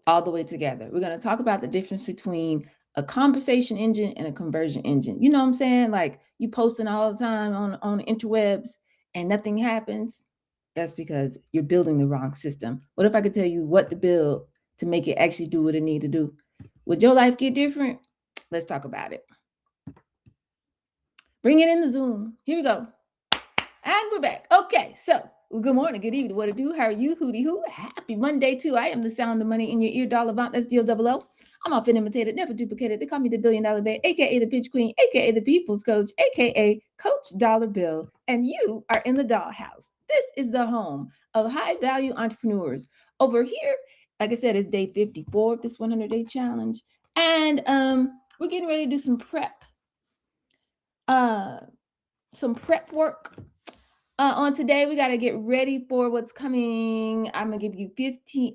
all the way together. We're going to talk about the difference between a conversation engine and a conversion engine. You know what I'm saying? Like you posting all the time on the interwebs and nothing happens. That's because you're building the wrong system. What if I could tell you what to build to make it actually do what it need to do? Would your life get different? Let's talk about it. Bring it in the Zoom. Here we go. And we're back. Okay, so good morning, good evening. What to do? How are you? Hootie hoo. Happy Monday too. I am the sound of money in your ear. Dollar Avant. That's DOOO. I'm often imitated, never duplicated. They call me the $1 billion babe, aka the pitch queen, aka the people's coach, aka Coach Dollar Bill. And you are in the dollhouse. This is the home of high value entrepreneurs. Over here, like I said, it's day 54 of this 100-day challenge. And we're getting ready to do some prep. Some prep work. On today, we got to get ready for what's coming. I'm going to give you 15.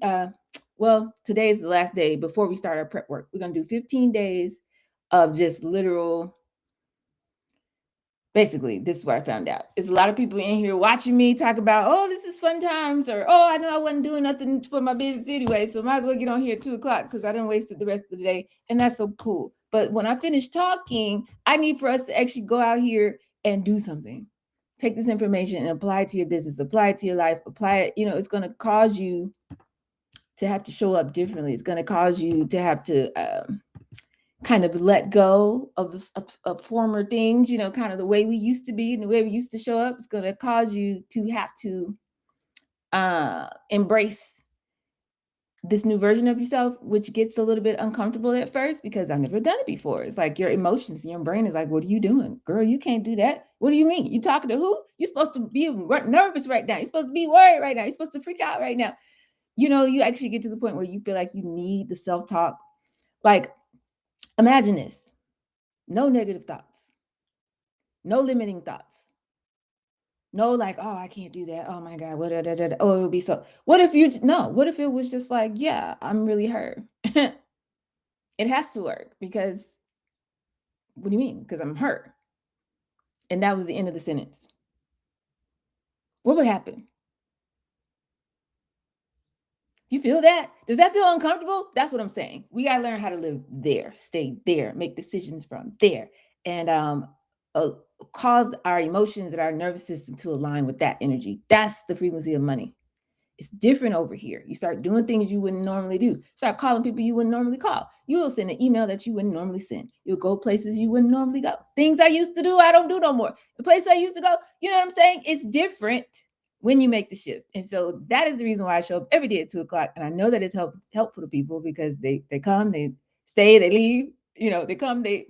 Well, today is the last day before we start our prep work. We're going to do 15 days of just literal. Basically, this is what I found out. There's a lot of people in here watching me talk about, oh, this is fun times, or oh, I know I wasn't doing nothing for my business anyway, so might as well get on here at 2 o'clock because I didn't waste the rest of the day, and that's so cool. But when I finish talking, I need for us to actually go out here and do something. Take this information and apply it to your business, apply it to your life, apply it. You know, it's going to cause you to have to show up differently. It's going to cause you to have to kind of let go of former things, you know, kind of the way we used to be and the way we used to show up. It's going to cause you to have to embrace this new version of yourself, which gets a little bit uncomfortable at first because I've never done it before. It's like your emotions and your brain is like, what are you doing? Girl, you can't do that. What do you mean? You talking to who? You're supposed to be nervous right now. You're supposed to be worried right now. You're supposed to freak out right now. You know, you actually get to the point where you feel like you need the self-talk. Like, imagine this. No negative thoughts. No limiting thoughts. No, like, oh, I can't do that. Oh my God. What? Oh, it would be so. What if it was just like, yeah, I'm really hurt. It has to work because what do you mean? Because I'm hurt. And that was the end of the sentence. What would happen? Do you feel that? Does that feel uncomfortable? That's what I'm saying. We got to learn how to live there, stay there, make decisions from there, and cause our emotions and our nervous system to align with that energy. That's the frequency of money. It's different over here. You start doing things you wouldn't normally do. Start calling people you wouldn't normally call. You will send an email that you wouldn't normally send. You'll go places you wouldn't normally go. Things I used to do, I don't do no more. The place I used to go, you know what I'm saying? It's different when you make the shift. And so that is the reason why I show up every day at 2 o'clock. And I know that it's helpful to people because they come, they stay, they leave. You know, they come, they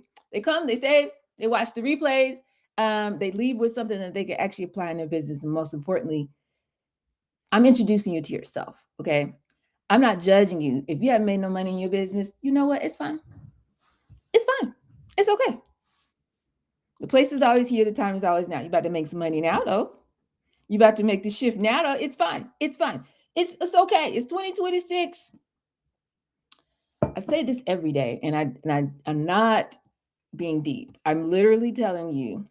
stay, they watch the replays. They leave with something that they can actually apply in their business. And most importantly, I'm introducing you to yourself, okay? I'm not judging you. If you haven't made no money in your business, you know what? It's fine. It's fine. It's okay. The place is always here. The time is always now. You about to make some money now, though. You about to make the shift now, though. It's fine. It's fine. It's okay. It's 2026. I say this every day, and I'm not being deep. I'm literally telling you,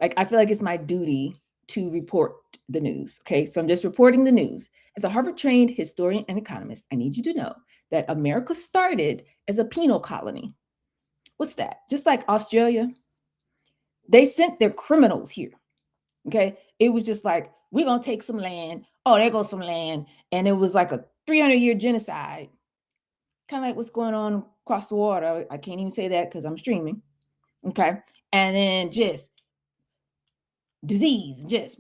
like, I feel like it's my duty to report the news. Okay. So I'm just reporting the news. As a Harvard trained historian and economist, I need you to know that America started as a penal colony. What's that? Just like Australia, they sent their criminals here. Okay. It was just like, we're going to take some land. Oh, there goes some land. And it was like a 300-year genocide. Kind of like what's going on across the water. I can't even say that because I'm streaming. Okay. And then just disease, just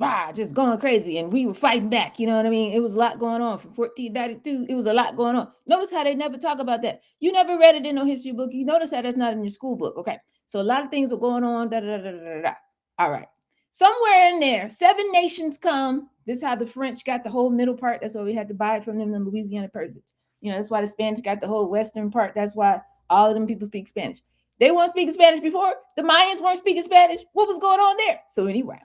going crazy, and we were fighting back. You know what I mean? It was a lot going on from 1492. It was a lot going on. Notice how they never talk about that. You never read it in no history book. You notice how that's not in your school book. Okay, so a lot of things were going on. All right, somewhere in there, 7 nations come. This is how the French got the whole middle part. That's why we had to buy it from them in Louisiana Purchase. You know, that's why the Spanish got the whole western part. That's why all of them people speak Spanish. They weren't speaking Spanish before. The Mayans weren't speaking Spanish. What was going on there? So anyway,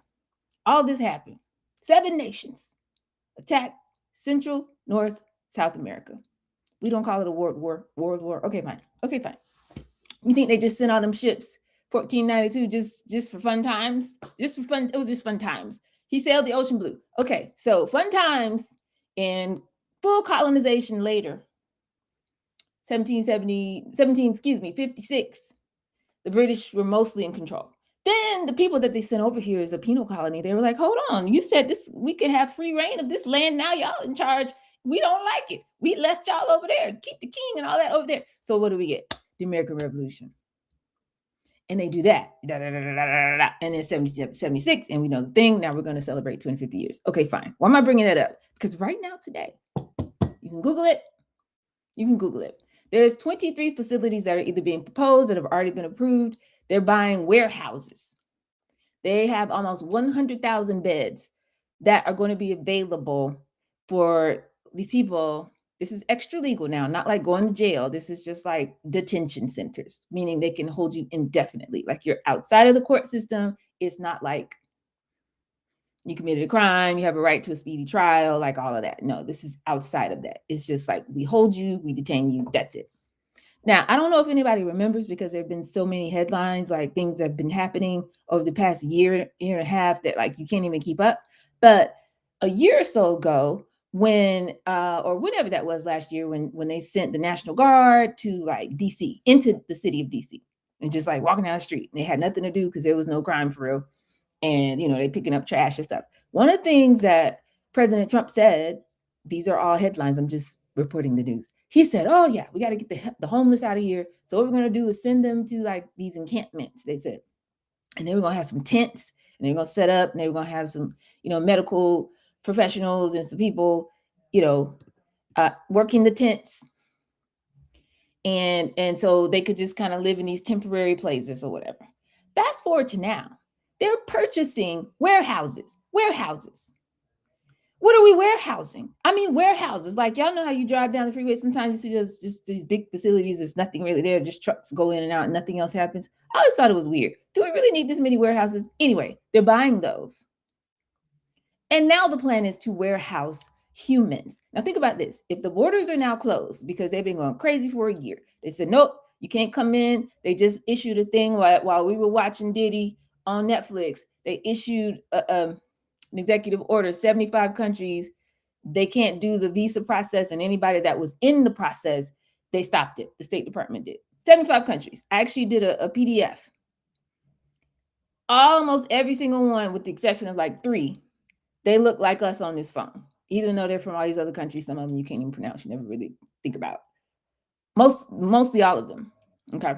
all this happened. 7 nations attacked Central, North, South America. We don't call it a world war. Okay, fine. You think they just sent all them ships 1492 just for fun times? Just for fun. It was just fun times. He sailed the ocean blue. Okay, so fun times and full colonization later. 56, the British were mostly in control. Then the people that they sent over here as a penal colony, they were like, hold on, you said this we could have free reign of this land. Now y'all in charge. We don't like it. We left y'all over there. Keep the king and all that over there. So what do we get? The American Revolution. And they do that. And then 76, and we know the thing. Now we're going to celebrate 250 years. Okay, fine. Why am I bringing that up? Because right now, today, you can Google it. You can Google it. There's 23 facilities that are either being proposed that have already been approved. They're buying warehouses. They have almost 100,000 beds that are going to be available for these people. This is extra legal now, not like going to jail. This is just like detention centers, meaning they can hold you indefinitely. Like you're outside of the court system. It's not like you committed a crime, you have a right to a speedy trial, like all of that. No, this is outside of that. It's just like we hold you, we detain you, that's it. Now, I don't know if anybody remembers because there have been so many headlines, like things that have been happening over the past year and a half that like you can't even keep up. But a year or so ago, when or whatever that was last year, when they sent the National Guard to like DC, into the city of DC, and just like walking down the street, and they had nothing to do because there was no crime for real. And they picking up trash and stuff. One of the things that President Trump said, these are all headlines, I'm just reporting the news. He said, oh yeah, we got to get the homeless out of here. So what we're going to do is send them to like these encampments, they said. And then we're going to have some tents, and they're going to set up, and they're going to have some, medical professionals and some people, working the tents. And so they could just kind of live in these temporary places or whatever. Fast forward to now. They're purchasing warehouses. What are we warehousing? I mean, warehouses. Like, y'all know how you drive down the freeway. Sometimes you see those just these big facilities. There's nothing really there. Just trucks go in and out and nothing else happens. I always thought it was weird. Do we really need this many warehouses? Anyway, they're buying those. And now the plan is to warehouse humans. Now think about this. If the borders are now closed because they've been going crazy for a year, they said, nope, you can't come in. They just issued a thing while we were watching Diddy on Netflix. They issued an executive order, 75 countries. They can't do the visa process, and anybody that was in the process, they stopped it. The State Department did. 75 countries. I actually did a PDF. Almost every single one, with the exception of like 3, they look like us on this phone, even though they're from all these other countries. Some of them you can't even pronounce. You never really think about. Mostly all of them. Okay.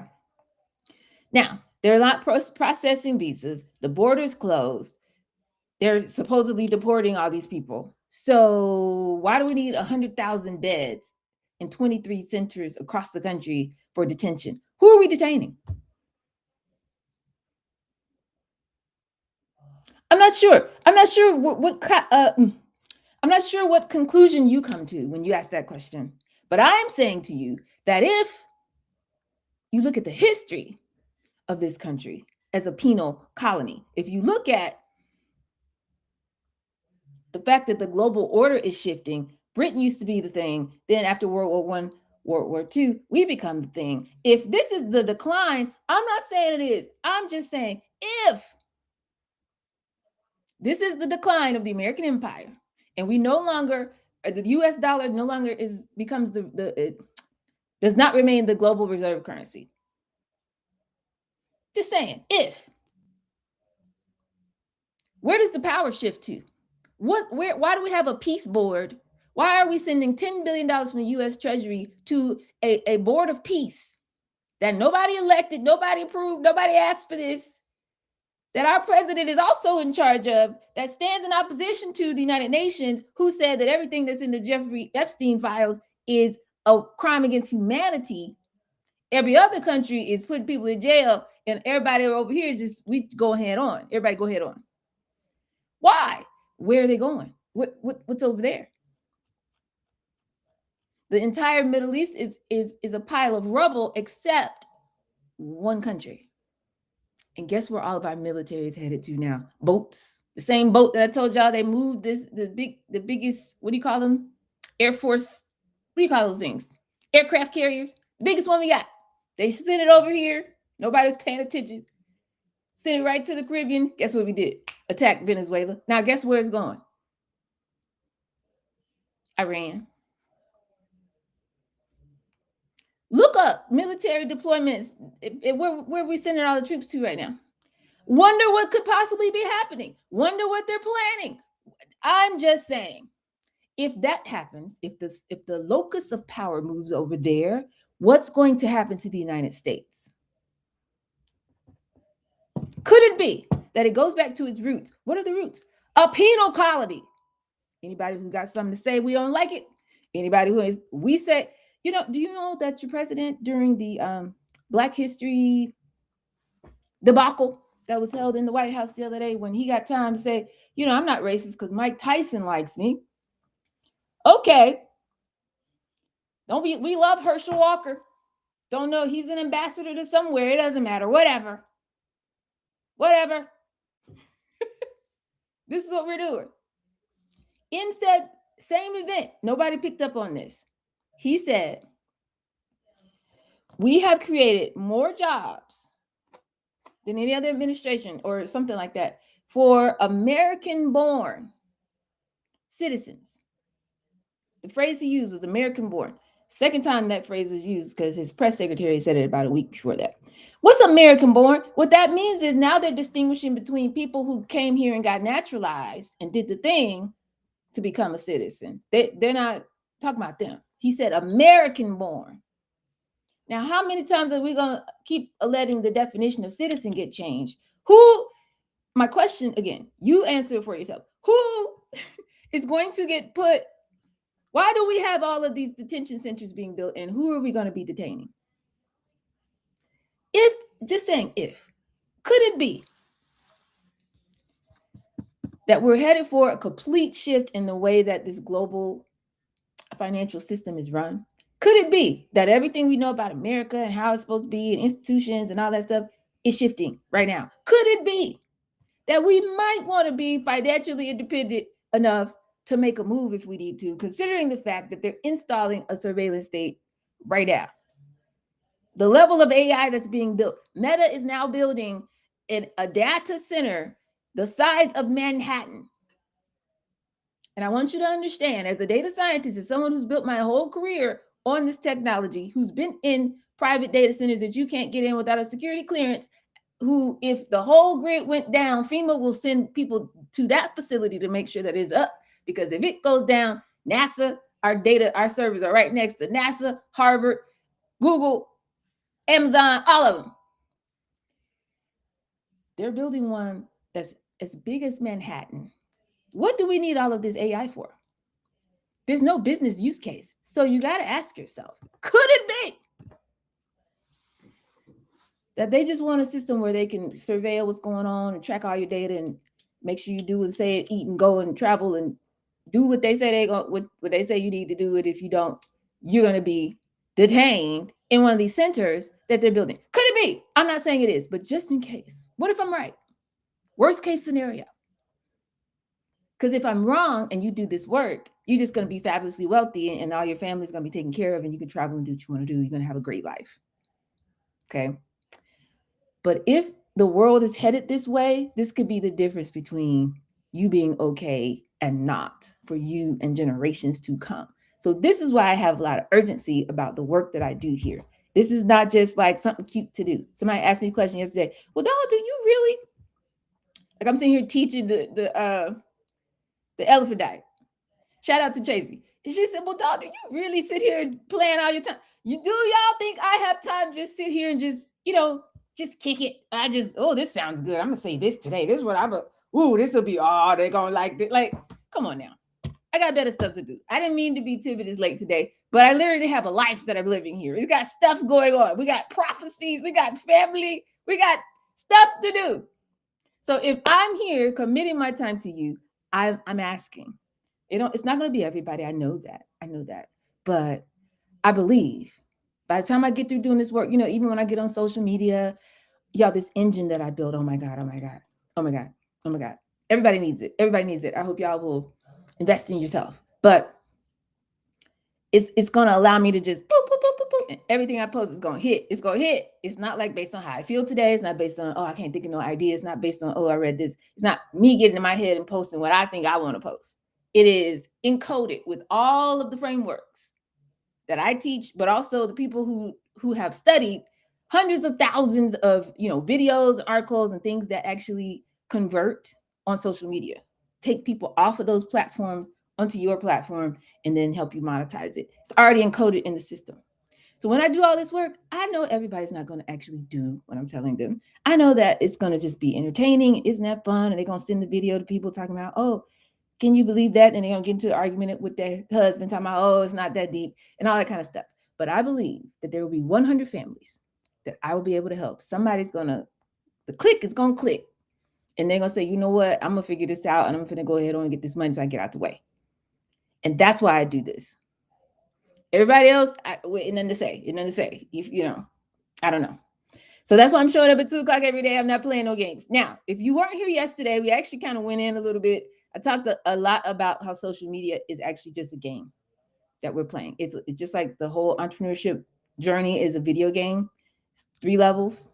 Now, they're not processing visas. The border's closed. They're supposedly deporting all these people. So why do we need 100,000 beds in 23 centers across the country for detention? Who are we detaining? I'm not sure. I'm not sure I'm not sure what conclusion you come to when you ask that question. But I'm saying to you that if you look at the history of this country as a penal colony, if you look at the fact that the global order is shifting, Britain used to be the thing. Then after World War I, World War II, we become the thing. If this is the decline, I'm not saying it is. I'm just saying if this is the decline of the American empire, and we no longer, the US dollar no longer becomes it does not remain the global reserve currency. Just saying, where does the power shift to? Why do we have a peace board? Why are we sending $10 billion from the US Treasury to a board of peace that nobody elected, nobody approved, nobody asked for this, that our president is also in charge of, that stands in opposition to the United Nations, who said that everything that's in the Jeffrey Epstein files is a crime against humanity? Every other country is putting people in jail, and everybody over here we go head on. Everybody go head on. Why? Where are they going? What's over there? The entire Middle East is a pile of rubble except one country. And guess where all of our military is headed to now? Boats. The same boat that I told y'all they moved the biggest, what do you call them? Air Force, what do you call those things? Aircraft carriers. The biggest one we got. They sent it over here. Nobody was paying attention. Sent it right to the Caribbean. Guess what we did? Attack Venezuela. Now guess where it's going? Iran. Look up military deployments. Where we sending all the troops to right now. Wonder what could possibly be happening. Wonder what they're planning. I'm just saying, if that happens, if the locus of power moves over there, what's going to happen to the United States? Could it be that it goes back to its roots? What are the roots? A penal colony. Anybody who got something to say we don't like it? Anybody who is, we say, do you know that your president during the Black History debacle that was held in the White House the other day, when he got time to say, I'm not racist because Mike Tyson likes me. Okay. We love Herschel Walker. Don't know, he's an ambassador to somewhere. It doesn't matter. Whatever. This is what we're doing. In said same event, nobody picked up on this. He said, we have created more jobs than any other administration or something like that for American-born citizens. The phrase he used was American-born. Second time that phrase was used because his press secretary said it about a week before that. What's American-born? What that means is now they're distinguishing between people who came here and got naturalized and did the thing to become a citizen. They're not talking about them. He said American-born. Now, how many times are we going to keep letting the definition of citizen get changed? My question again, you answer it for yourself. Who is going to get put? Why do we have all of these detention centers being built, and who are we going to be detaining? If, could it be that we're headed for a complete shift in the way that this global financial system is run? Could it be that everything we know about America and how it's supposed to be and institutions and all that stuff is shifting right now? Could it be that we might want to be financially independent enough to make a move if we need to, considering the fact that they're installing a surveillance state right now? The level of AI that's being built. Meta is now building a data center the size of Manhattan. And I want you to understand, as a data scientist, as someone who's built my whole career on this technology, who's been in private data centers that you can't get in without a security clearance, who, if the whole grid went down, FEMA will send people to that facility to make sure that it's up. Because if it goes down, NASA, our servers are right next to NASA, Harvard, Google, Amazon, all of them. They're building one that's as big as Manhattan. What do we need all of this AI for? There's no business use case. So you got to ask yourself, could it be that they just want a system where they can surveil what's going on and track all your data and make sure you do what they say, eat and go and travel and do what they say what they say you need to do it. If you don't, you're going to be detained in one of these centers that they're building. Could it be? I'm not saying it is, but just in case. What if I'm right? Worst case scenario. Because if I'm wrong and you do this work, you're just going to be fabulously wealthy and all your family's going to be taken care of and you can travel and do what you want to do. You're going to have a great life. Okay. But if the world is headed this way, this could be the difference between you being okay and not for you and generations to come. So this is why I have a lot of urgency about the work that I do here. This is not just like something cute to do. Somebody asked me a question yesterday. Well, Dawn, do you really? Like, I'm sitting here teaching the elephant diet. Shout out to Tracy. And she said, well, Dawn, do you really sit here and plan all your time? Y'all think I have time to just sit here and just kick it? This sounds good. I'm going to say this today. This is what this will be, they're going to like this. Like, come on now. I got better stuff to do. I didn't mean to be timid as late today, but I literally have a life that I'm living here. It's got stuff going on. We got prophecies. We got family. We got stuff to do. So if I'm here committing my time to you, I'm asking. It's not going to be everybody. I know that. But I believe by the time I get through doing this work, even when I get on social media, y'all, this engine that I built, oh my God. Everybody needs it. I hope y'all will invest in yourself. But it's going to allow me to just boop, boop, boop, boop, boop, and everything I post is going to hit. It's going to hit. It's not like based on how I feel today. It's not based on, I can't think of no idea. It's not based on, I read this. It's not me getting in my head and posting what I think I want to post. It is encoded with all of the frameworks that I teach, but also the people who who have studied hundreds of thousands of videos, articles, and things that actually convert on social media. Take people off of those platforms onto your platform and then help you monetize it. It's already encoded in the system. So when I do all this work, I know everybody's not going to actually do what I'm telling them. I know that it's going to just be entertaining. Isn't that fun? And they're going to send the video to people talking about, oh, can you believe that? And they're going to get into an argument with their husband talking about, oh, it's not that deep and all that kind of stuff. But I believe that there will be 100 families that I will be able to help. Somebody's going to, the click is going to click. And they're going to say, you know what? I'm going to figure this out and I'm going to go ahead and get this money so I get out the way. And that's why I do this. Everybody else, nothing to say. I don't know. So that's why I'm showing up at 2:00 every day. I'm not playing no games. Now, if you weren't here yesterday, we actually kind of went in a little bit. I talked a lot about how social media is actually just a game that we're playing. It's just like the whole entrepreneurship journey is a video game. It's 3 levels.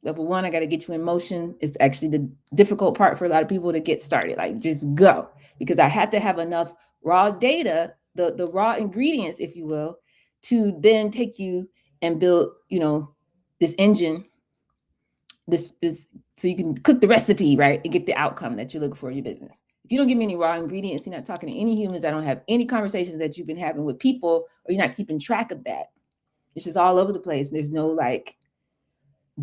Level 1, I got to get you in motion. It's actually the difficult part for a lot of people to get started. Like, just go. Because I had to have enough raw data, the raw ingredients, if you will, to then take you and build, this engine, this so you can cook the recipe, right, and get the outcome that you look for in your business. If you don't give me any raw ingredients, you're not talking to any humans. I don't have any conversations that you've been having with people, or you're not keeping track of that. It's just all over the place. There's no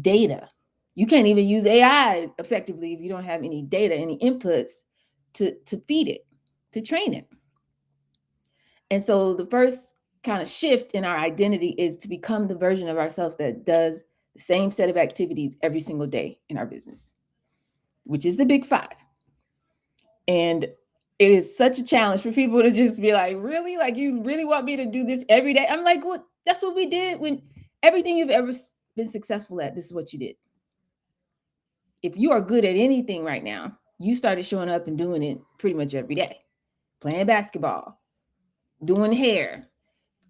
data. You can't even use AI effectively if you don't have any data, any inputs to feed it, to train it. And so the first kind of shift in our identity is to become the version of ourselves that does the same set of activities every single day in our business, which is the big 5. And it is such a challenge for people to just be like, really? Like, you really want me to do this every day? I'm like, well, that's what we did when everything you've ever been successful at, this is what you did. If you are good at anything right now, you started showing up and doing it pretty much every day. Playing basketball, doing hair,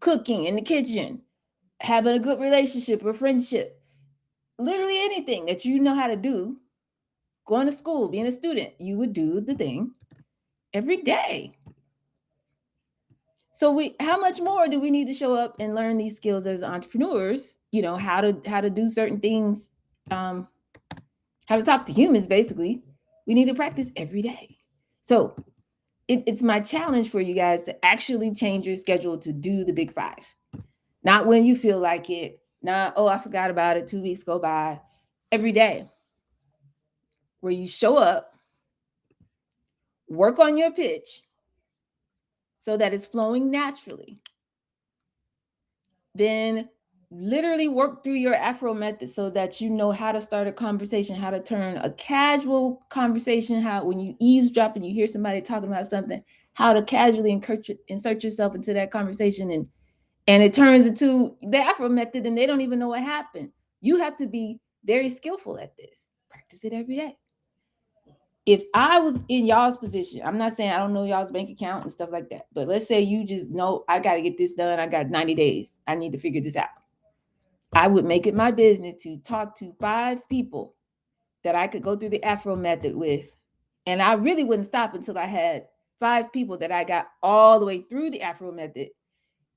cooking in the kitchen, having a good relationship or friendship, literally anything that you know how to do, going to school, being a student, you would do the thing every day. So how much more do we need to show up and learn these skills as entrepreneurs? How to do certain things, how to talk to humans, basically. We need to practice every day. So it's my challenge for you guys to actually change your schedule to do the big 5. Not when you feel like it, not, oh, I forgot about it, 2 weeks go by. Every day, where you show up, work on your pitch so that it's flowing naturally. Then literally work through your Afro method so that you know how to start a conversation, how to turn a casual conversation, how when you eavesdrop and you hear somebody talking about something, how to casually insert yourself into that conversation, and it turns into the Afro method and they don't even know what happened. You have to be very skillful at this. Practice it every day. If I was in y'all's position, I'm not saying I don't know y'all's bank account and stuff like that, but let's say you just know, I got to get this done. I got 90 days. I need to figure this out. I would make it my business to talk to 5 people that I could go through the Afro method with. And I really wouldn't stop until I had 5 people that I got all the way through the Afro method.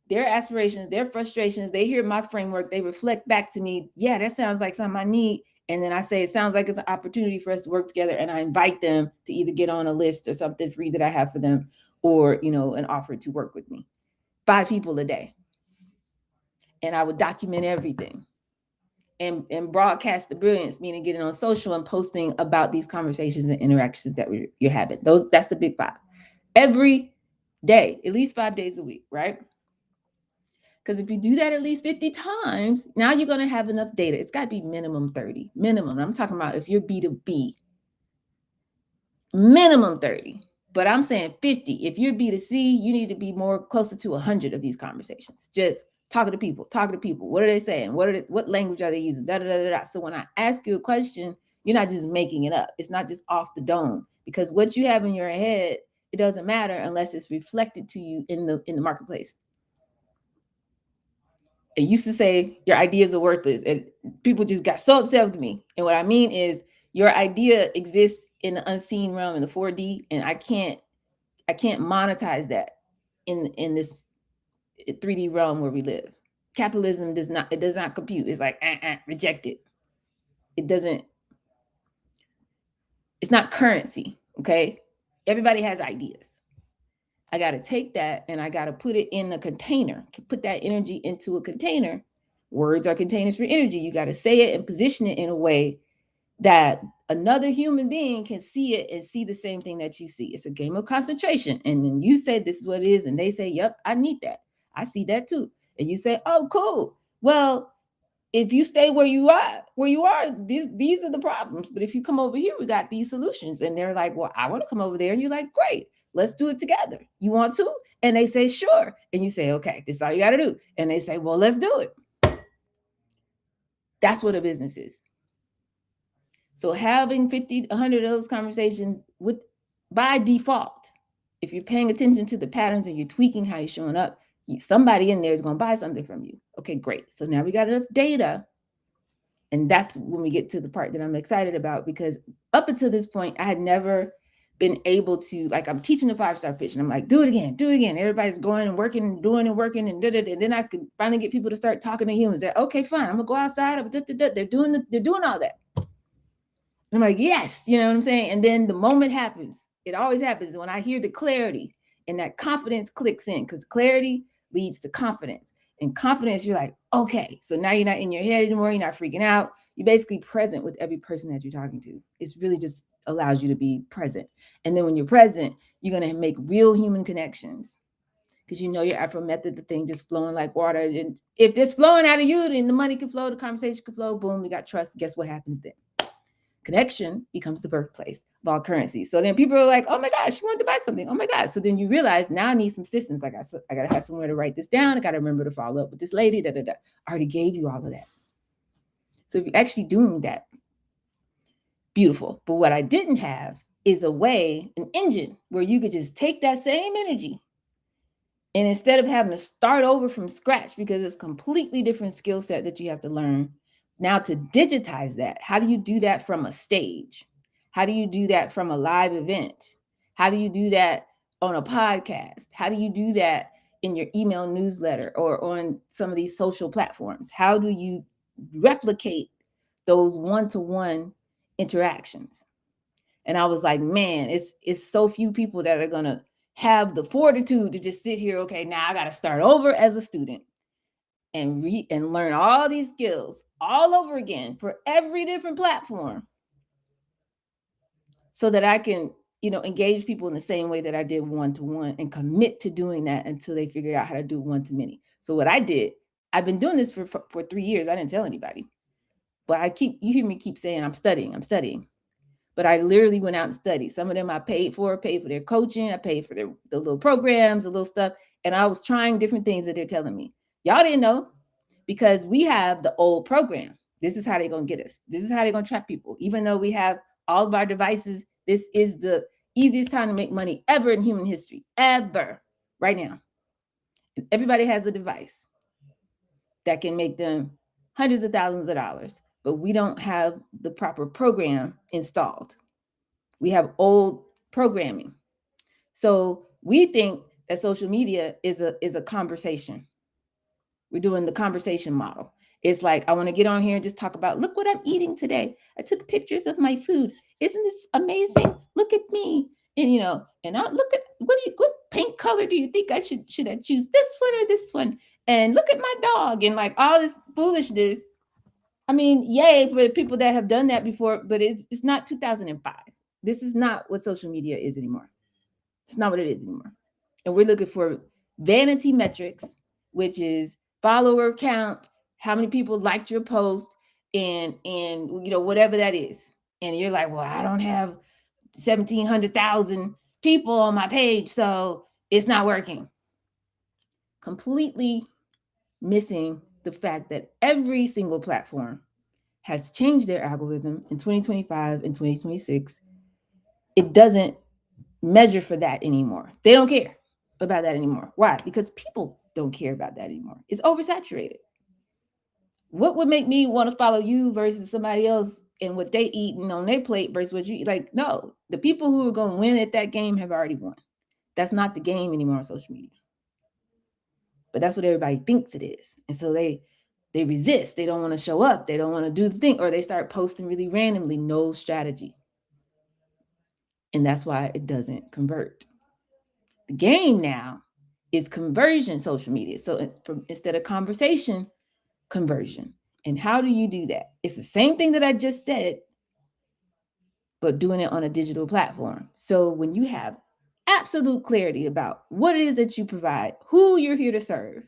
Their aspirations, their frustrations, they hear my framework, they reflect back to me. Yeah, that sounds like something I need. And then I say, it sounds like it's an opportunity for us to work together. And I invite them to either get on a list or something free that I have for them, or, an offer to work with me. 5 people a day. And I would document everything and broadcast the brilliance, meaning getting on social and posting about these conversations and interactions that you're having. That's the big 5. Every day, at least 5 days a week, right? Because if you do that at least 50 times, now you're going to have enough data. It's got to be minimum 30. Minimum. I'm talking about if you're B2B. Minimum 30. But I'm saying 50. If you're B2C, you need to be more closer to 100 of these conversations. Just talking to people. What are they saying? What language are they using? Da, da, da, da. So when I ask you a question, you're not just making it up. It's not just off the dome. Because what you have in your head, it doesn't matter unless it's reflected to you in the marketplace. It used to say your ideas are worthless, and people just got so upset with me. And what I mean is your idea exists in the unseen realm, in the 4D, and I can't monetize that in this 3D realm where we live. capitalism does not compute. It's like reject it. It doesn't. It's not currency. Okay, everybody has ideas. I got to take that and I got to put it in a container. Put that energy into a container. Words are containers for energy. You got to say it and position it in a way that another human being can see it and see the same thing that you see. It's a game of concentration. And then you say this is what it is, and they say, "Yep, I need that. I see that too." And you say, "Oh, cool. Well, if you stay where you are, these are the problems. But if you come over here, we got these solutions." And they're like, "Well, I want to come over there." And you're like, "Great, let's do it together. You want to?" And they say, "Sure." And you say, "Okay, this is all you got to do." And they say, "Well, let's do it." That's what a business is. So having 50, 100 of those conversations with by default, if you're paying attention to the patterns and you're tweaking how you're showing up, somebody in there is going to buy something from you. Okay, great. So now we got enough data. And that's when we get to the part that I'm excited about, because up until this point, I had never been able to, like, I'm teaching the 5-star pitch and I'm like, do it again, do it again. Everybody's going and working and doing and working and and then I could finally get people to start talking to humans. They're okay, fine. I'm gonna go outside. They're doing all that. And I'm like, yes, you know what I'm saying? And then the moment happens. It always happens when I hear the clarity and that confidence clicks in, because clarity leads to confidence. And confidence, you're like, okay, so now you're not in your head anymore. You're not freaking out. You're basically present with every person that you're talking to. It's really just allows you to be present. And then when you're present, you're going to make real human connections, because you know your Afro method, the thing just flowing like water. And if it's flowing out of you, then the money can flow, the conversation can flow. Boom, we got trust. Guess what happens then? Connection becomes the birthplace of all currency. So then people are like, oh my gosh, she wanted to buy something. Oh my God. So then you realize now I need some systems. Like I got to have somewhere to write this down. I got to remember to follow up with this lady. I already gave you all of that. So if you're actually doing that, beautiful. But what I didn't have is a way, an engine where you could just take that same energy, and instead of having to start over from scratch, because it's a completely different skill set that you have to learn, now to digitize that. How do you do that from a stage? How do you do that from a live event? How do you do that on a podcast? How do you do that in your email newsletter or on some of these social platforms? How do you replicate those one-to-one interactions? And I was like, man, it's so few people that are gonna have the fortitude to just sit here. Okay, now I got to start over as a student and read and learn all these skills all over again for every different platform, so that I can, engage people in the same way that I did one-to-one, and commit to doing that until they figure out how to do one-to-many. So what I did, I've been doing this for 3 years. I didn't tell anybody, but you hear me keep saying I'm studying. But I literally went out and studied. Some of them I paid for their coaching. I paid for the little programs, the little stuff. And I was trying different things that they're telling me. Y'all didn't know, because we have the old program. This is how they're going to get us. This is how they're going to trap people. Even though we have all of our devices, this is the easiest time to make money ever in human history, ever, right now. And everybody has a device that can make them hundreds of thousands of dollars, but we don't have the proper program installed. We have old programming. So we think that social media is a conversation. We're doing the conversation model. It's like, I want to get on here and just talk about, look what I'm eating today. I took pictures of my food. Isn't this amazing? Look at me. And and I look at what paint color do you think should I choose, this one or this one? And look at my dog, and like all this foolishness. I mean, yay for people that have done that before, but it's not 2005. This is not what social media is anymore. It's not what it is anymore. And we're looking for vanity metrics, which is follower count, how many people liked your post, and whatever that is. And you're like, well, I don't have 1,700,000 people on my page, so it's not working. Completely missing the fact that every single platform has changed their algorithm in 2025 and 2026. It doesn't measure for that anymore. They don't care about that anymore. Why? Because people don't care about that anymore. It's oversaturated. What would make me want to follow you versus somebody else and what they eating on their plate versus what you eat? Like, no, the people who are going to win at that game have already won. That's not the game anymore on social media. but that's what everybody thinks it is. And so they resist. They don't want to show up. They don't want to do the thing, or they start posting really randomly, no strategy. And that's why it doesn't convert. The game now is conversion social media. So instead of conversation, conversion. And how do you do that? It's the same thing that I just said, but doing it on a digital platform. So when you have absolute clarity about what it is that you provide, who you're here to serve,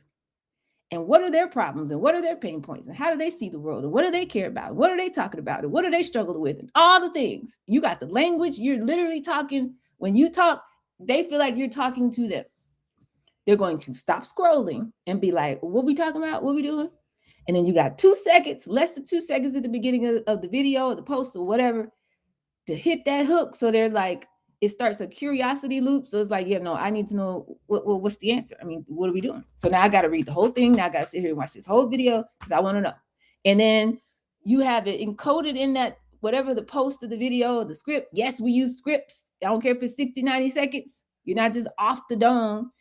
and what are their problems, and what are their pain points, and how do they see the world, and what do they care about, what are they talking about, and what do they struggle with, and all the things. You got the language, you're literally talking. When you talk, they feel like you're talking to them. They're going to stop scrolling and be like, what we talking about? What we doing? And then you got 2 seconds, less than 2 seconds at the beginning of the video or the post or whatever to hit that hook. So they're like, it starts a curiosity loop. So it's like, yeah, no, I need to know what's the answer. I mean, what are we doing? So now I got to read the whole thing. Now I got to sit here and watch this whole video because I want to know. And then you have it encoded in that, whatever the post of the video or the script. Yes, we use scripts. I don't care if it's 60, 90 seconds. You're not just off the dome.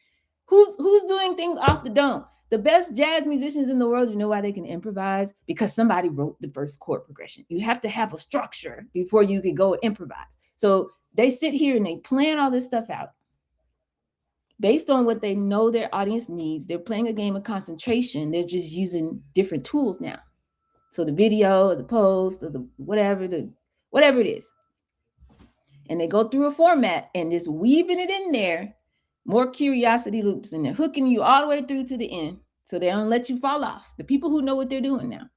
Who's doing things off the dome? The best jazz musicians in the world, you know why they can improvise? Because somebody wrote the first chord progression. You have to have a structure before you can go improvise. So they sit here and they plan all this stuff out based on what they know their audience needs. They're playing a game of concentration. They're just using different tools now. So the video or the post or the whatever it is. And they go through a format and just weaving it in there, more curiosity loops, and they're hooking you all the way through to the end. So they don't let you fall off. The people who know what they're doing now.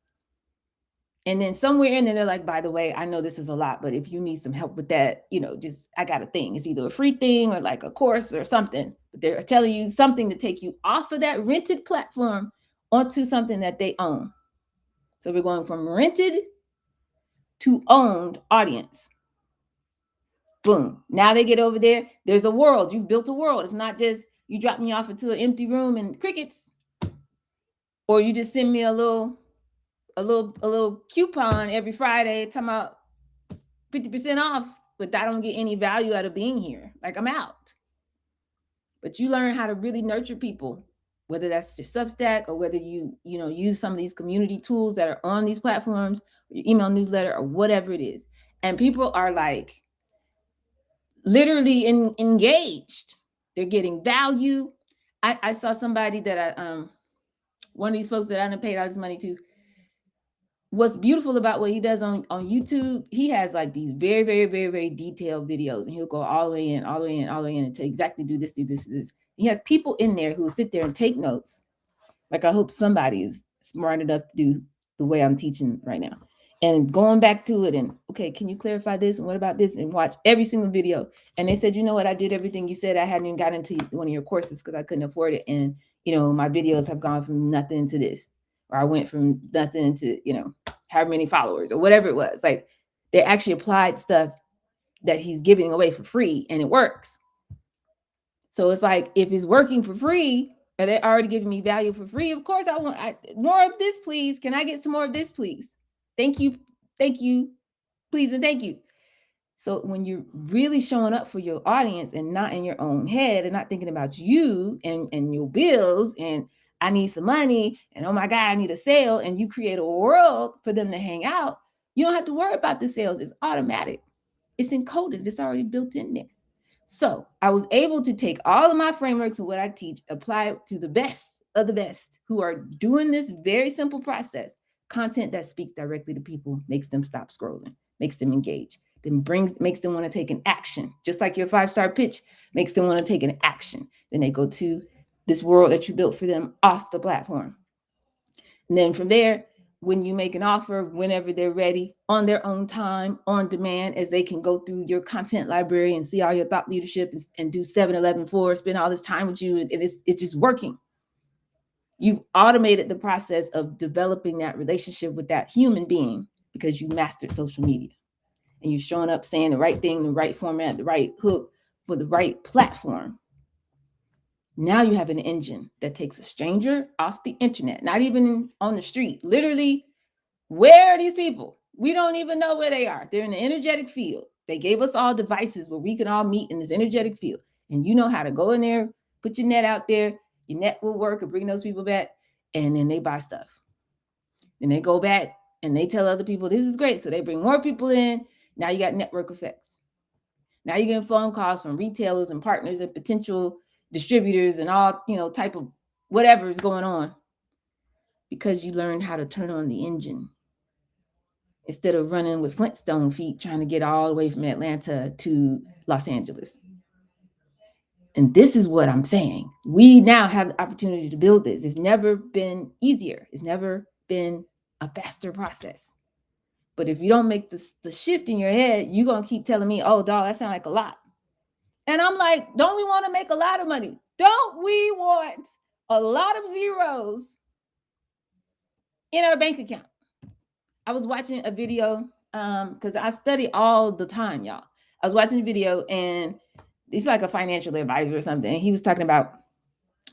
And then somewhere in there, they're like, by the way, I know this is a lot, but if you need some help with that, just, I got a thing. It's either a free thing or like a course or something. But they're telling you something to take you off of that rented platform onto something that they own. So we're going from rented to owned audience. Boom. Now they get over there. There's a world. You've built a world. It's not just you drop me off into an empty room and crickets, or you just send me a little coupon every Friday talking about 50% off, but I don't get any value out of being here. Like, I'm out. But you learn how to really nurture people, whether that's your Substack or whether you use some of these community tools that are on these platforms, your email newsletter or whatever it is. And people are like literally engaged. They're getting value. I saw somebody that one of these folks that I didn't pay all this money to. What's beautiful about what he does on YouTube, he has like these very, very, very, very detailed videos, and he'll go all the way in, and to exactly do this. He has people in there who sit there and take notes. Like, I hope somebody is smart enough to do the way I'm teaching right now. And going back to it and, okay, can you clarify this? And what about this? And watch every single video. And they said, you know what? I did everything you said. I hadn't even got into one of your courses because I couldn't afford it. And, my videos have gone from nothing to this. Or I went from nothing to, however many followers or whatever it was. Like, they actually applied stuff that he's giving away for free, and it works. So it's like, if it's working for free, or they're already giving me value for free, of course I want more of this, please. Can I get some more of this, please? Thank you, please, and thank you. So when you're really showing up for your audience and not in your own head and not thinking about you and your bills and I need some money and oh my God, I need a sale, and you create a world for them to hang out, you don't have to worry about the sales. It's automatic. It's encoded. It's already built in there. So I was able to take all of my frameworks and what I teach, apply it to the best of the best who are doing this very simple process. Content that speaks directly to people, makes them stop scrolling, makes them engage, then makes them want to take an action. Just like your 5-star pitch makes them want to take an action. Then they go to this world that you built for them off the platform. And then from there, when you make an offer, whenever they're ready, on their own time, on demand, as they can go through your content library and see all your thought leadership and do 7-11-4, spend all this time with you, and it's just working. You've automated the process of developing that relationship with that human being because you mastered social media. And you're showing up saying the right thing, the right format, the right hook for the right platform. Now you have an engine that takes a stranger off the internet, not even on the street. Literally, where are these people? We don't even know where they are. They're in the energetic field. They gave us all devices where we can all meet in this energetic field. And you know how to go in there, put your net out there, Your net will work or bring those people back, and then they buy stuff. Then they go back and they tell other people this is great. So they bring more people in. Now you got network effects. Now you're getting phone calls from retailers and partners and potential distributors and all, type of whatever is going on because you learned how to turn on the engine instead of running with Flintstone feet trying to get all the way from Atlanta to Los Angeles. And this is what I'm saying. We now have the opportunity to build this. It's never been easier. It's never been a faster process. But if you don't make the shift in your head, you're going to keep telling me, oh, dog, that sounds like a lot. And I'm like, don't we want to make a lot of money? Don't we want a lot of zeros in our bank account? I was watching a video because I study all the time, y'all. I was watching a video and he's like a financial advisor or something. And he was talking about,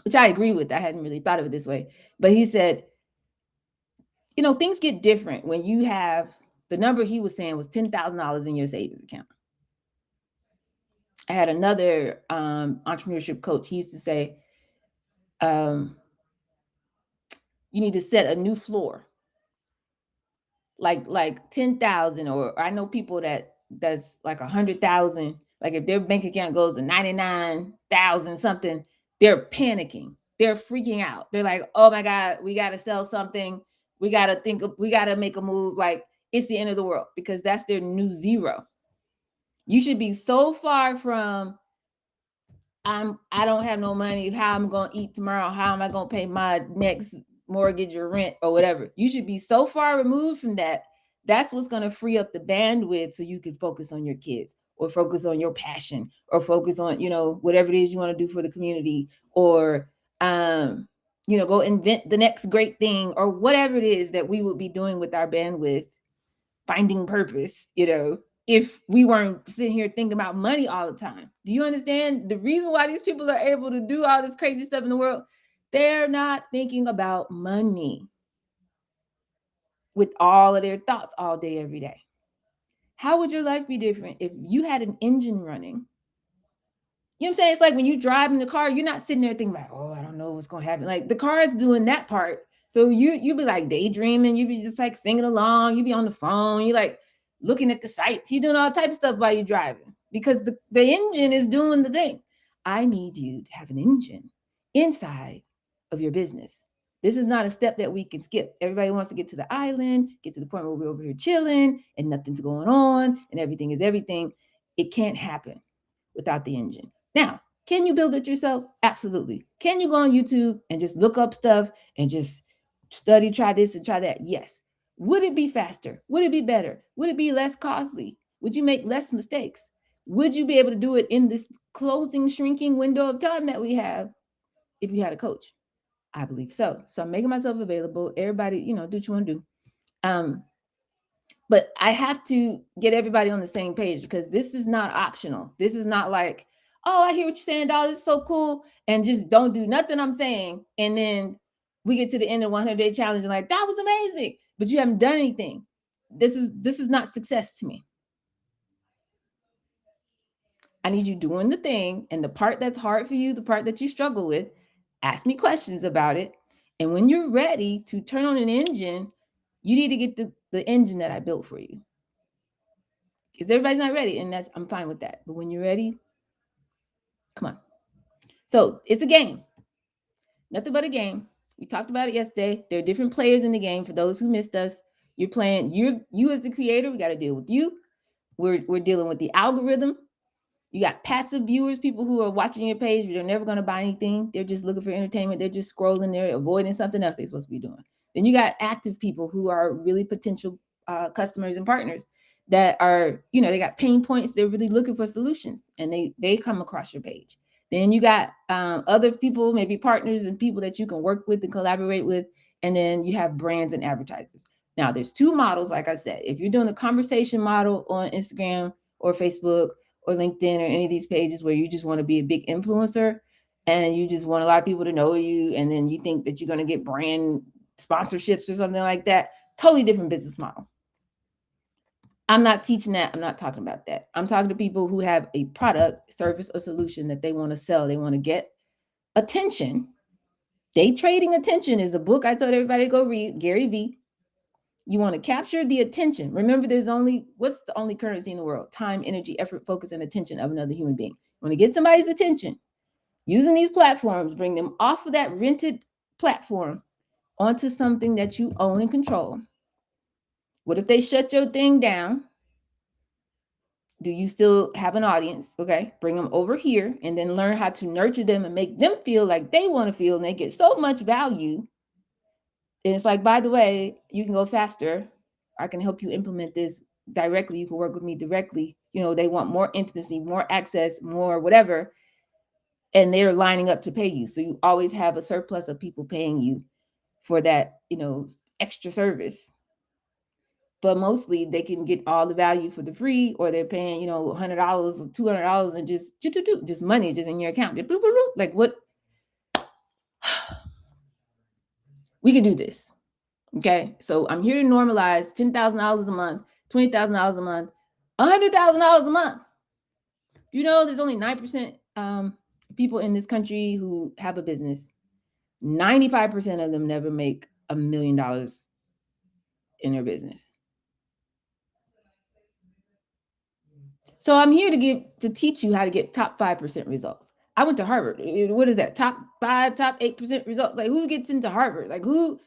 which I agree with. I hadn't really thought of it this way. But he said, things get different when you have the number he was saying was $10,000 in your savings account. I had another entrepreneurship coach. He used to say, you need to set a new floor, like 10,000, or I know people that's like 100,000. Like if their bank account goes to 99,000 something, they're panicking. They're freaking out. They're like, oh my God, we got to sell something. We got to make a move. Like it's the end of the world because that's their new zero. You should be so far from I don't have no money. How I'm going to eat tomorrow? How am I going to pay my next mortgage or rent or whatever? You should be so far removed from that. That's what's going to free up the bandwidth so you can focus on your kids or focus on your passion or focus on, whatever it is you want to do for the community or, go invent the next great thing or whatever it is that we would be doing with our bandwidth, finding purpose, if we weren't sitting here thinking about money all the time. Do you understand the reason why these people are able to do all this crazy stuff in the world? They're not thinking about money with all of their thoughts all day, every day. How would your life be different if you had an engine running? You know what I'm saying? It's like when you drive in the car, you're not sitting there thinking about, oh, I don't know what's going to happen. Like the car is doing that part. So you be like daydreaming. You be just like singing along. You be on the phone. You like looking at the sights. You're doing all type of stuff while you're driving because the engine is doing the thing. I need you to have an engine inside of your business. This is not a step that we can skip. Everybody wants to get to the island, get to the point where we're over here chilling and nothing's going on and everything is everything. It can't happen without the engine. Now, can you build it yourself? Absolutely. Can you go on YouTube and just look up stuff and just study, try this and try that? Yes. Would it be faster? Would it be better? Would it be less costly? Would you make less mistakes? Would you be able to do it in this closing, shrinking window of time that we have if you had a coach? I believe so. So I'm making myself available. Everybody, do what you want to do. But I have to get everybody on the same page because this is not optional. This is not like, oh, I hear what you're saying, dog. This is so cool. And just don't do nothing I'm saying. And then we get to the end of 100-day challenge and like, that was amazing. But you haven't done anything. This is not success to me. I need you doing the thing. And the part that's hard for you, the part that you struggle with, ask me questions about it. And when you're ready to turn on an engine, you need to get the engine that I built for you. Because everybody's not ready, and I'm fine with that. But when you're ready, come on. So it's a game. Nothing but a game. We talked about it yesterday. There are different players in the game. For those who missed us, you're playing. You as the creator, we got to deal with you. We're dealing with the algorithm. You got passive viewers, people who are watching your page, but they're never going to buy anything. They're just looking for entertainment. They're just scrolling. They're avoiding something else they're supposed to be doing. Then you got active people who are really potential customers and partners that are, they got pain points. They're really looking for solutions, and they come across your page. Then you got other people, maybe partners and people that you can work with and collaborate with. And then you have brands and advertisers. Now, there's two models, like I said. If you're doing a conversation model on Instagram or Facebook or LinkedIn or any of these pages where you just want to be a big influencer and you just want a lot of people to know you, and then you think that you're going to get brand sponsorships or something like that, totally different business model. I'm not teaching that. I'm not talking about that. I'm talking to people who have a product, service, or solution that they want to sell. They want to get attention Day Trading Attention is a book I told everybody to go read, Gary V. You want to capture the attention. Remember, what's the only currency in the world? Time, energy, effort, focus, and attention of another human being. You want to get somebody's attention using these platforms, bring them off of that rented platform onto something that you own and control. What if they shut your thing down? Do you still have an audience? Okay, bring them over here and then learn how to nurture them and make them feel like they want to feel, and they get so much value. And it's like, by the way, you can go faster. I can help you implement this directly. You can work with me directly. They want more intimacy, more access, more whatever, and they're lining up to pay you. So you always have a surplus of people paying you for that, extra service. But mostly they can get all the value for the free, or they're paying, $100 or $200 and just money just in your account. Like, what? We can do this. Okay. So I'm here to normalize $10,000 a month, $20,000 a month, $100,000 a month. There's only 9% people in this country who have a business. 95% of them never make $1 million in their business. So I'm here to teach you how to get top 5% results. I went to Harvard. What is that? Top 5, top 8% results. Like, who gets into Harvard? Like, who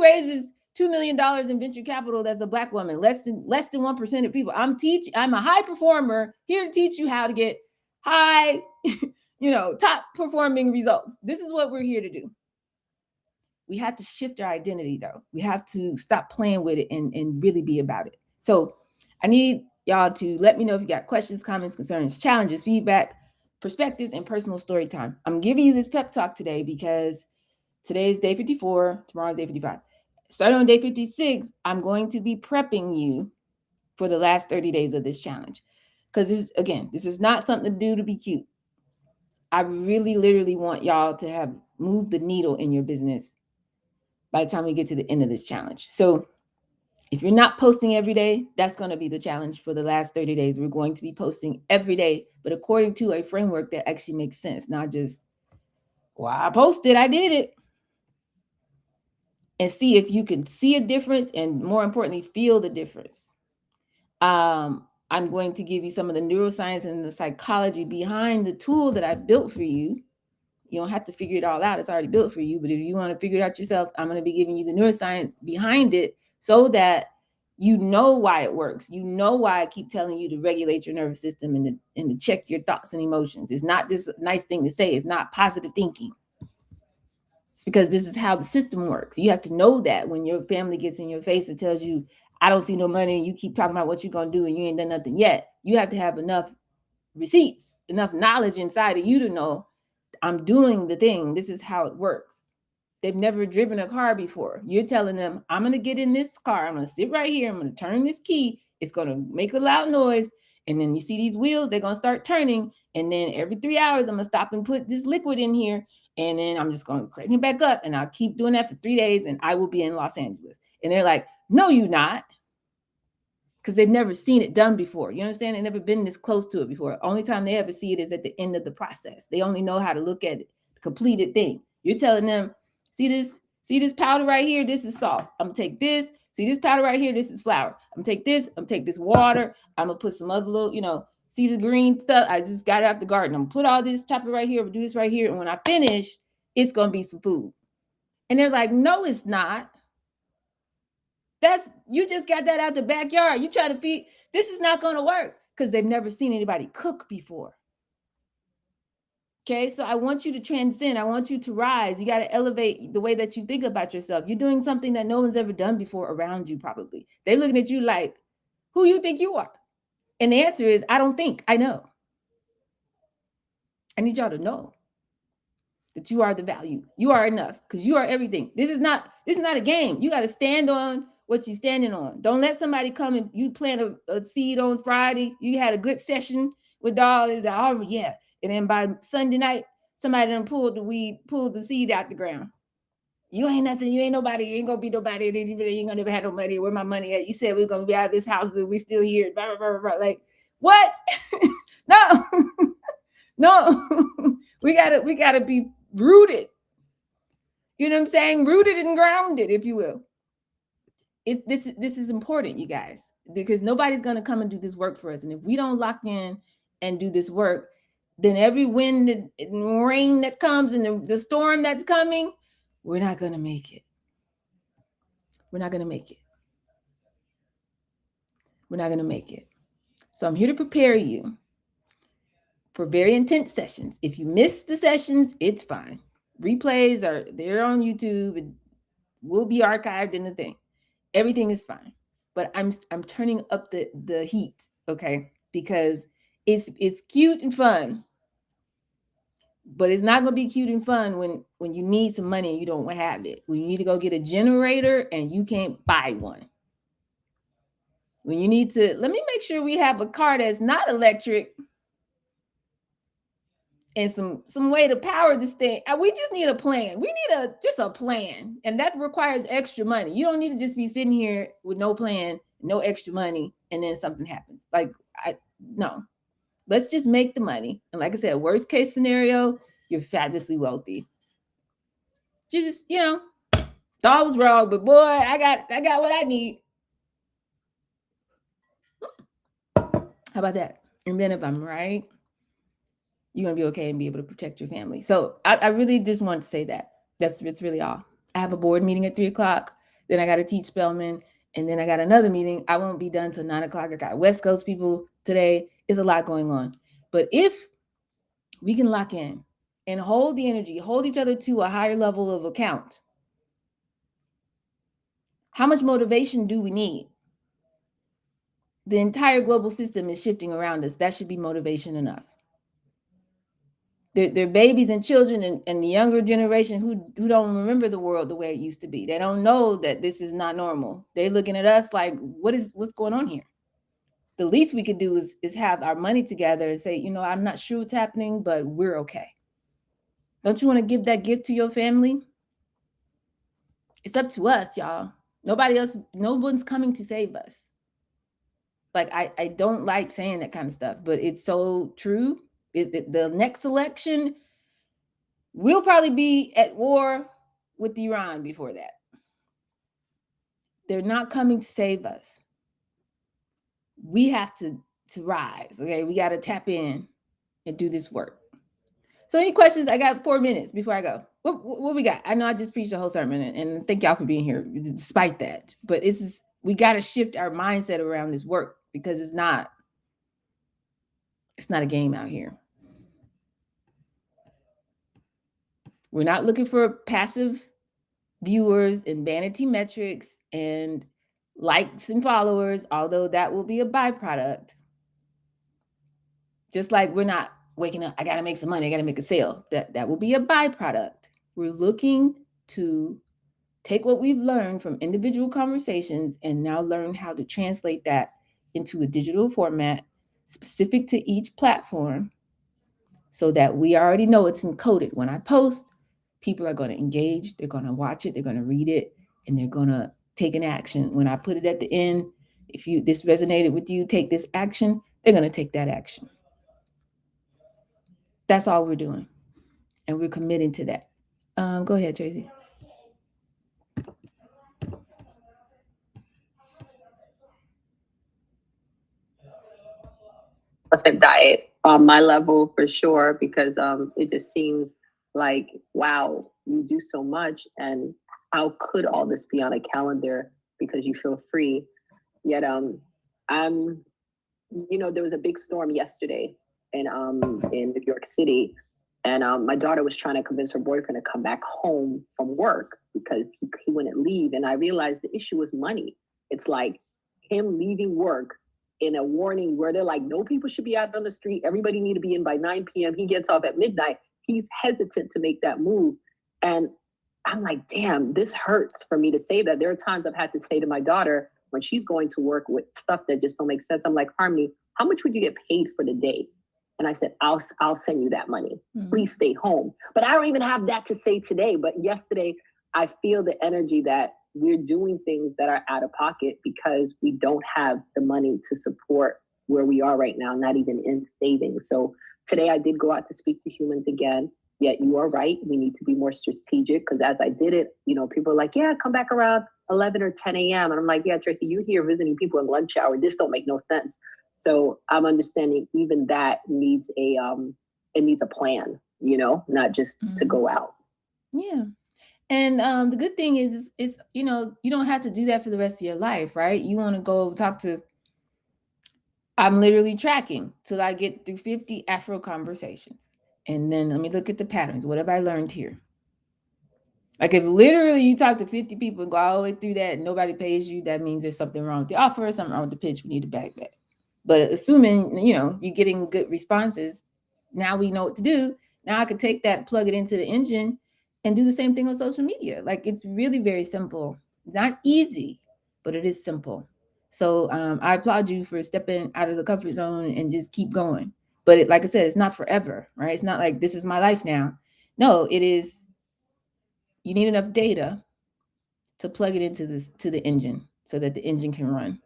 raises $2 million in venture capital that's a Black woman? Less than 1% of people. I'm a high performer here to teach you how to get high, top performing results. This is what we're here to do. We have to shift our identity, though. We have to stop playing with it and really be about it. So I need y'all to let me know if you got questions, comments, concerns, challenges, feedback, perspectives, and personal story time. I'm giving you this pep talk today because today is day 54, tomorrow's day 55. Starting on day 56, I'm going to be prepping you for the last 30 days of this challenge. Because this is not something to do to be cute. I really literally want y'all to have moved the needle in your business by the time we get to the end of this challenge. So if you're not posting every day, that's going to be the challenge for the last 30 days. We're going to be posting every day, but according to a framework that actually makes sense, not just, well, I posted, I did it. And see if you can see a difference, and more importantly, feel the difference. I'm going to give you some of the neuroscience and the psychology behind the tool that I built for you. You don't have to figure it all out. It's already built for you. But if you want to figure it out yourself, I'm going to be giving you the neuroscience behind it so that you know why it works. You know why I keep telling you to regulate your nervous system and to check your thoughts and emotions. It's not just a nice thing to say. It's not positive thinking. It's because this is how the system works. You have to know that when your family gets in your face and tells you, I don't see no money, and you keep talking about what you're going to do and you ain't done nothing yet. You have to have enough receipts, enough knowledge inside of you to know, I'm doing the thing. This is how it works. They've never driven a car before. You're telling them, I'm going to get in this car. I'm going to sit right here. I'm going to turn this key. It's going to make a loud noise. And then you see these wheels, they're going to start turning. And then every 3 hours, I'm going to stop and put this liquid in here. And then I'm just going to crank it back up. And I'll keep doing that for 3 days. And I will be in Los Angeles. And they're like, no, you're not. Because they've never seen it done before. You understand? They've never been this close to it before. Only time they ever see it is at the end of the process. They only know how to look at it, the completed thing. You're telling them, see this powder right here? This is salt. I'm going to take this. See this powder right here? This is flour. I'm going to take this. I'm going to take this water. I'm going to put some other little, see the green stuff. I just got it out the garden. I'm going to put all this, chop it right here. We'll do this right here. And when I finish, it's going to be some food. And they're like, no, it's not. You just got that out the backyard. You trying to feed. This is not going to work because they've never seen anybody cook before. Okay, so I want you to transcend. I want you to rise. You got to elevate the way that you think about yourself. You're doing something that no one's ever done before around you, probably. They're looking at you like, who you think you are? And the answer is, I don't think, I know. I need y'all to know that you are the value. You are enough because you are everything. This is not a game. You got to stand on what you're standing on. Don't let somebody come and you plant a seed on Friday. You had a good session with dogs. Oh, yeah. And then by Sunday night, somebody done pulled the seed out the ground. You ain't nothing. You ain't nobody. You ain't going to be nobody. You ain't going to never have no money. Where my money at? You said we are going to be out of this house, but we still here. Blah, blah, blah, blah. Like, what? No. No. We gotta be rooted You know what I'm saying? Rooted and grounded, if you will. This is important, you guys, because nobody's going to come and do this work for us. And if we don't lock in and do this work, then every wind and rain that comes and the storm that's coming, we're not going to make it. We're not going to make it. We're not going to make it. So I'm here to prepare you for very intense sessions. If you miss the sessions, it's fine. Replays are they're on YouTube and will be archived in the thing. Everything is fine. But I'm turning up the heat, okay? Because it's cute and fun. But it's not gonna be cute and fun when you need some money and you don't have it. When you need to go get a generator and you can't buy one. When you need to, let me make sure we have a car that's not electric and some way to power this thing. We just need a plan. We need just a plan, and that requires extra money. You don't need to just be sitting here with no plan, no extra money, and then something happens. No. Let's just make the money. And like I said, worst case scenario, you're fabulously wealthy. You just, thought was wrong, but boy, I got what I need. How about that? And then if I'm right, you're gonna be okay and be able to protect your family. So I really just want to say that. It's really all. I have a board meeting at 3:00. Then I got to teach Spelman, and then I got another meeting. I won't be done till 9:00. I got West Coast people today. There's a lot going on. But if we can lock in and hold the energy, hold each other to a higher level of account, how much motivation do we need? The entire global system is shifting around us. That should be motivation enough. They're babies and children and the younger generation who don't remember the world the way it used to be. They don't know that this is not normal. They're looking at us like, what's going on here? The least we could do is have our money together and say, I'm not sure what's happening, but we're okay. Don't you want to give that gift to your family? It's up to us, y'all. No one's coming to save us. Like, I don't like saying that kind of stuff, but it's so true. The next election, we'll probably be at war with Iran before that. They're not coming to save us. We have to rise, okay? We got to tap in and do this work. So any questions? I got 4 minutes before I go. What we got? I know I just preached a whole sermon, and thank y'all for being here despite that. But we got to shift our mindset around this work, because it's not a game out here. We're not looking for passive viewers and vanity metrics and likes and followers, although that will be a byproduct. Just like we're not waking up, I got to make some money, I got to make a sale. That will be a byproduct. We're looking to take what we've learned from individual conversations and now learn how to translate that into a digital format specific to each platform, so that we already know it's encoded. When I post, people are going to engage, they're going to watch it, they're going to read it, and they're going to take an action. When I put it at the end, if this resonated with you, take this action, they're going to take that action. That's all we're doing. And we're committing to that. Go ahead, Tracy. Diet on my level for sure, because it just seems like, wow, you do so much, and how could all this be on a calendar because you feel free? Yet I'm there was a big storm yesterday in New York City, and my daughter was trying to convince her boyfriend to come back home from work because he wouldn't leave, and I realized the issue was money. It's like him leaving work in a warning where they're like, no people should be out on the street, everybody need to be in by 9 p.m. He gets off at midnight. He's hesitant to make that move. And I'm like, damn, this hurts for me to say that. There are times I've had to say to my daughter when she's going to work with stuff that just don't make sense, I'm like, Harmony, how much would you get paid for the day? And I said, I'll send you that money. Please stay home. But I don't even have that to say today. But yesterday, I feel the energy that we're doing things that are out of pocket because we don't have the money to support where we are right now, not even in savings. So today I did go out to speak to humans again. Yet you are right. We need to be more strategic because as I did it, people are like, yeah, come back around 11 or 10 a.m. And I'm like, yeah, Tracy, you here visiting people in lunch hour. This don't make no sense. So I'm understanding even that needs it needs a plan, not just to Mm-hmm. go out. Yeah. And the good thing is, you don't have to do that for the rest of your life, right? You want to go talk to, I'm literally tracking till I get through 50 Afro conversations. And then let me look at the patterns. What have I learned here? Like if literally you talk to 50 people and go all the way through that and nobody pays you, that means there's something wrong with the offer, something wrong with the pitch. We need to back that. But assuming, you're getting good responses, now we know what to do. Now I could take that, plug it into the engine, and do the same thing on social media. Like it's really very simple. Not easy, but it is simple. So I applaud you for stepping out of the comfort zone and just keep going. But like I said, it's not forever, right? It's not like this is my life now. No, it is, you need enough data to plug it into this to the engine so that the engine can run.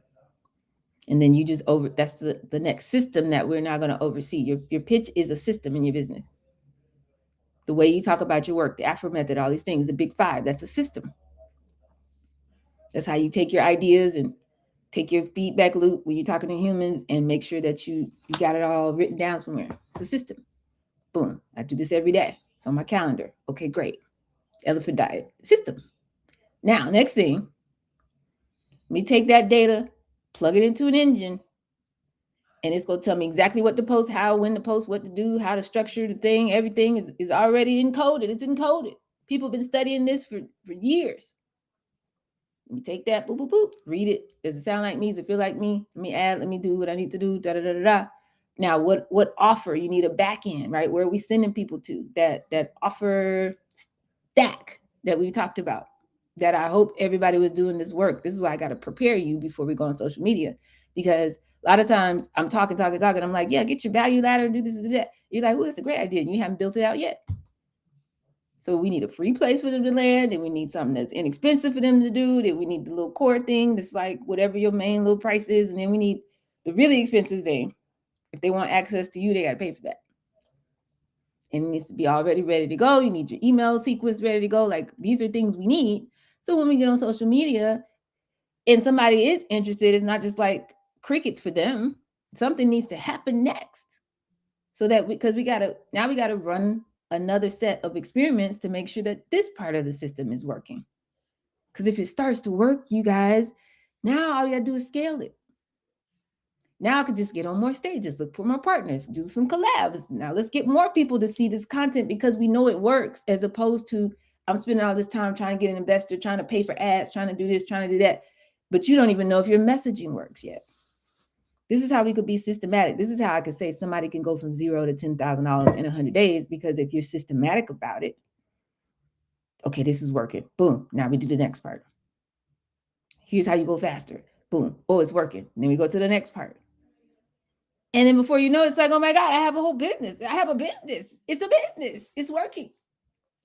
And then you just over, that's the next system that we're now going to oversee. Your pitch is a system in your business. The way you talk about your work, the Afro method, all these things, the big five, that's a system. That's how you take your ideas and take your feedback loop when you're talking to humans and make sure that you got it all written down somewhere. It's a system. Boom. I do this every day. It's on my calendar. Okay, great. Elephant diet. System. Now, next thing, let me take that data, plug it into an engine, and it's going to tell me exactly what to post, how, when to post, what to do, how to structure the thing. Everything is already encoded. It's encoded. People have been studying this for years. Let me take that, boop, boop, boop, read it. Does it sound like me? Does it feel like me? Let me add, let me do what I need to do, da da da da da. Now, what offer? You need a back end, right? Where are we sending people to? That offer stack that we talked about. That I hope everybody was doing this work. This is why I got to prepare you before we go on social media, because a lot of times I'm talking. I'm like, yeah, get your value ladder and do this and do that. You're like, well, it's a great idea, and you haven't built it out yet. So we need a free place for them to land, and we need something that's inexpensive for them to do. Then we need the little core thing that's like whatever your main little price is, and then we need the really expensive thing. If they want access to you, they got to pay for that. And it needs to be already ready to go. You need your email sequence ready to go. Like these are things we need. So when we get on social media and somebody is interested, it's not just like crickets for them. Something needs to happen next. So that because we gotta run another set of experiments to make sure that this part of the system is working. Because if it starts to work, you guys, now all you gotta do is scale it. Now I could just get on more stages, look for more partners, do some collabs. Now let's get more people to see this content because we know it works, as opposed to I'm spending all this time trying to get an investor, trying to pay for ads, trying to do this, trying to do that. But you don't even know if your messaging works yet. This is how we could be systematic. This is how I could say somebody can go from $0 to $10,000 in 100 days, because if you're systematic about it, okay, this is working. Boom. Now we do the next part. Here's how you go faster. Boom. Oh, it's working. And then we go to the next part. And then before you know it, it's like, oh my God, I have a whole business. I have a business. It's a business. It's working.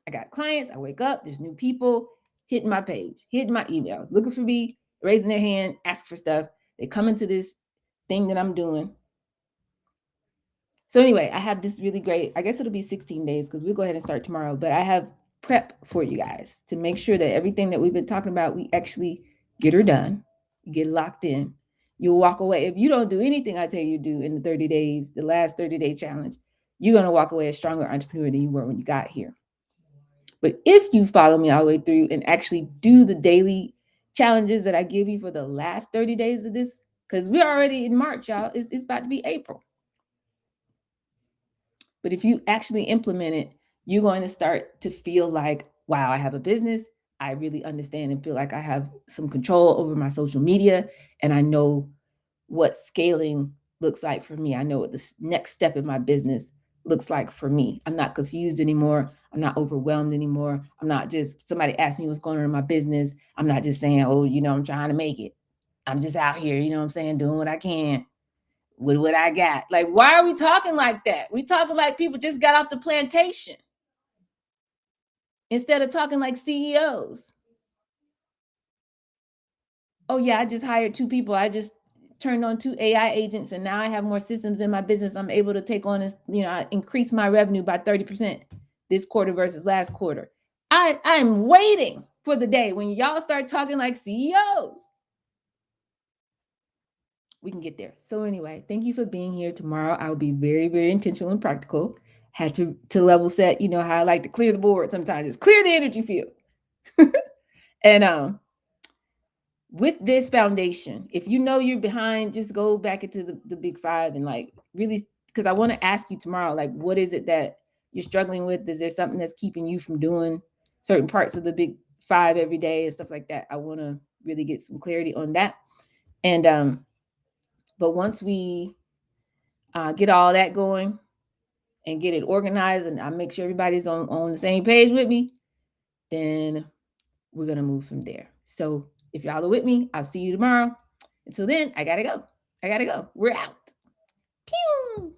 I got clients. I wake up, there's new people hitting my page, hitting my email, looking for me, raising their hand, ask for stuff. They come into this thing that I'm doing. So anyway, I have this really great, I guess it'll be 16 days because we'll go ahead and start tomorrow, but I have prep for you guys to make sure that everything that we've been talking about, we actually get her done, get locked in. You'll walk away. If you don't do anything I tell you to do in the 30 days, the last 30-day challenge, you're going to walk away a stronger entrepreneur than you were when you got here. But if you follow me all the way through and actually do the daily challenges that I give you for the last 30 days of this, because we're already in March, y'all, it's about to be April. But if you actually implement it, you're going to start to feel like, wow, I have a business. I really understand and feel like I have some control over my social media. And I know what scaling looks like for me. I know what the next step in my business looks like for me. I'm not confused anymore. I'm not overwhelmed anymore. I'm not just, somebody asked me what's going on in my business. I'm not just saying, oh, I'm trying to make it. I'm just out here, what I'm saying, doing what I can with what I got. Like, why are we talking like that? We talking like people just got off the plantation instead of talking like CEOs. Oh yeah, I just hired 2 people. I just turned on 2 AI agents, and now I have more systems in my business. I'm able to take on this, I increase my revenue by 30%. this quarter versus last quarter. I'm waiting for the day when y'all start talking like CEOs. We can get there. So anyway, thank you for being here. Tomorrow I'll be very, very intentional and practical. Had to level set, you know how I like to clear the board sometimes, just clear the energy field. And with this foundation, if you know you're behind, just go back into the big five and like really, because I want to ask you tomorrow, like, what is it that you're struggling with? Is there something that's keeping you from doing certain parts of the big five every day and stuff like that? I want to really get some clarity on that. And but once we get all that going and get it organized, and I make sure everybody's on the same page with me, then we're gonna move from there. So if y'all are with me, I'll see you tomorrow. Until then, I gotta go. We're out. Pew!